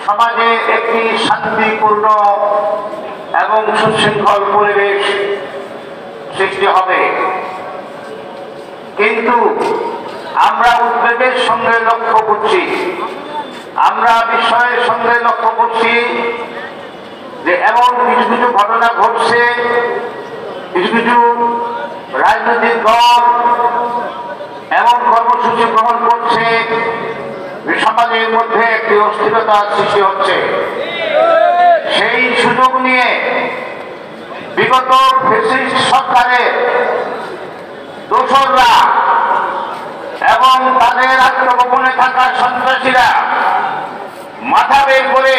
সমাজে একটি শান্তিপূর্ণ এবং সুশৃঙ্খল পরিবেশ সৃষ্টি হবে। কিন্তু আমরা উদ্বেগের সঙ্গে লক্ষ্য করছি, আমরা বিস্ময়ের সঙ্গে লক্ষ্য করছি যে এমন কিছু কিছু ঘটনা ঘটছে, কিছু কিছু রাজনৈতিক দল এমন কর্মসূচি গ্রহণ করছে যে সমাজের মধ্যে একটি অস্থিরতার সৃষ্টি হচ্ছে। সেই সুযোগ নিয়ে বিগত ফ্যাসিস্ট সরকারের দোসররা এবং তাদের আত্মগোপনে থাকা সন্ত্রাসীরা মাথা বের করে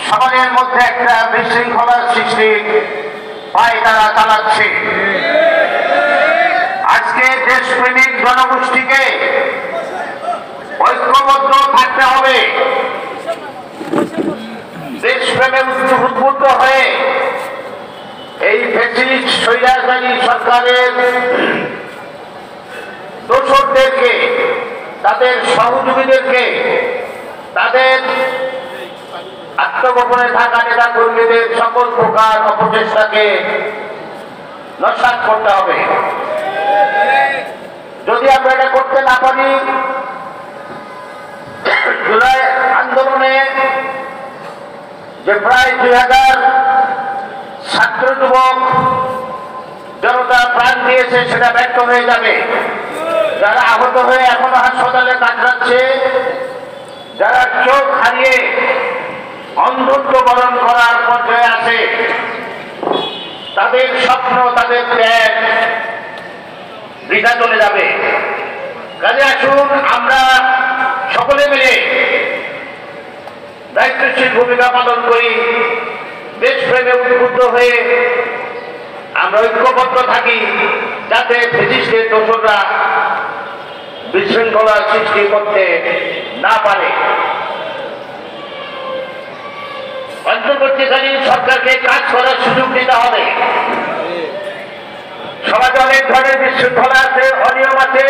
সমাজের মধ্যে একটা বিশৃঙ্খলার সৃষ্টি তারা চালাচ্ছে। আজকে দেশপ্রেমিক জনগোষ্ঠীকে ঐক্যবদ্ধ থাকতে হবে, দেশপ্রেমে উদ্বুদ্ধ হয়ে এই ফ্যাসিস্ট স্বৈরাচারী সরকারের দোসরদেরকে, তাদের সহযোগীদেরকে, তাদের আত্মগোপনে থাকা নেতা কর্মীদের সকল প্রকার অপচেষ্টাকে নস্যাৎ করতে হবে। যদি আমরা এটা করতে না পারি, জুলাই আন্দোলনে যে প্রায় 2000 ছাত্র যুবক জনতা প্রাণ দিয়েছে সেটা ব্যর্থ হয়ে যাবে। যারা আহত হয়ে এখনো হাসপাতালে কাটাচ্ছে, যারা চোখ হারিয়ে অন্ধত্ব বরণ করার পর্যায়ে আছে, তাদের স্বপ্ন, তাদের ত্যাগ বৃথা চলে যাবে। কাজে আসুন আমরা সকলে মিলে দায়িত্বশীল ভূমিকা পালন করি, দেশপ্রেমে উদ্বুদ্ধ হয়ে আমরা ঐক্যবদ্ধ থাকি, যাতে ফ্যাসিস্টের দোসররা বিশৃঙ্খলার সৃষ্টি করতে না পারে। অন্তর্বর্তীকালীন সরকারকে কাজ করার সুযোগ দিতে হবে। সমাজে অনেক ধরনের বিশৃঙ্খলা আছে, অনিয়ম আছে,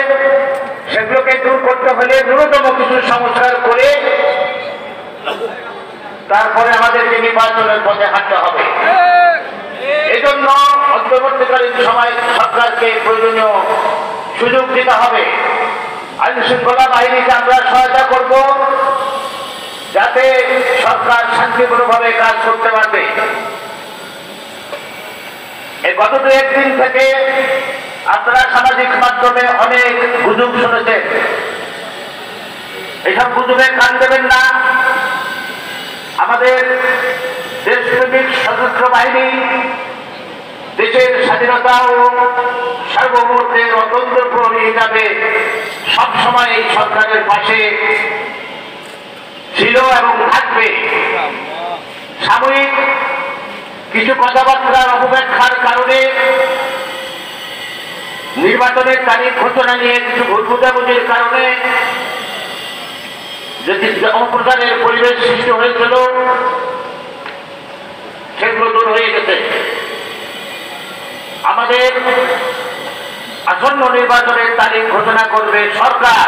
সেগুলোকে দূর করতে হলে ন্যূনতম কিছু সংস্কার করে তারপরে আমাদেরকে নির্বাচনের পথে হাঁটতে হবে। এই জন্য অন্তর্বর্তীকালীন সময় সরকারকে প্রয়োজনীয় সুযোগ দিতে হবে। আইন শৃঙ্খলা বাহিনীকে আমরা সহায়তা করব, যাতে সরকার শান্তিপূর্ণভাবে কাজ করতে পারবে। এই গত 2-1 দিন থেকে আপনারা সামাজিক মাধ্যমে অনেক গুজব শুনেছেন। এইসব গুজবে কান দেবেন না। আমাদের দেশপ্রেমিক সশস্ত্র বাহিনী দেশের স্বাধীনতা ও সার্বভৌমত্বের অত্যন্ত প্রহরী হিসাবে সবসময় এই সরকারের পাশে ছিল এবং থাকবে। সাময়িক কিছু কথাবার্তার অপব্যাখ্যার কারণে, নির্বাচনের তারিখ ঘোষণা নিয়ে কিছু ভুল বোঝাবুঝির কারণে যে অপপ্রচারের পরিবেশ সৃষ্টি হয়েছিল, সেগুলো দূর হয়ে গেছে। আমাদের আসন্ন নির্বাচনের তারিখ ঘোষণা করবে সরকার।